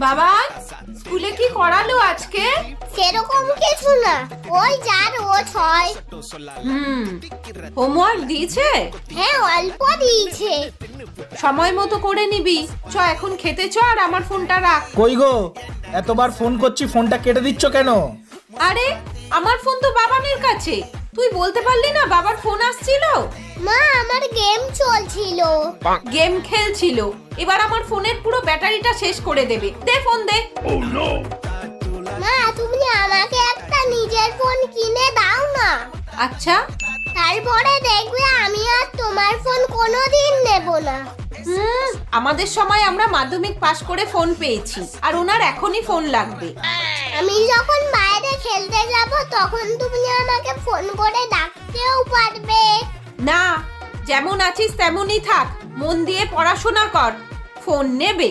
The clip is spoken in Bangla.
বাবা স্কুলে কি করালো আজকে? সেরকম কিছু না, ওই যা রোজ হয়। হোমওয়ার্ক দিয়েছে? হ্যাঁ, অল্প দিয়েছে। সময় মতো করে নিবি। চ এখন খেতে চ, আর আমার ফোনটা রাখ। কই গো, এতবার ফোন করছি, ফোনটা কেটে দিচ্ছ কেন? আরে আমার ফোন তো বাবানের কাছে, তুই বলতে পারলি না বাবার ফোন আসছিল? মা, আমার গেম চলছিল। গেম খেলছিল, এবার আমার ফোনের পুরো ব্যাটারিটা শেষ করে দেবে। দে ফোন দে। মা, তুমি আমাকে একটা নিজের ফোন কিনে দাও না। আচ্ছা, তারপরে দেখবে আমি আর তোমার ফোন কোনোদিন নেব না। আমাদের সময় আমরা মাধ্যমিক পাশ করে ফোন পেয়েছি, আর ওনার এখনই ফোন লাগবে। আমি যখন বাইরে খেলতে যাব তখন তুমি আমাকে ফোন করে ডাকতেও পারবে। না, যেমন আছিস তেমনই থাক, মন দিয়ে পড়াশোনা কর। ফোন নেবে?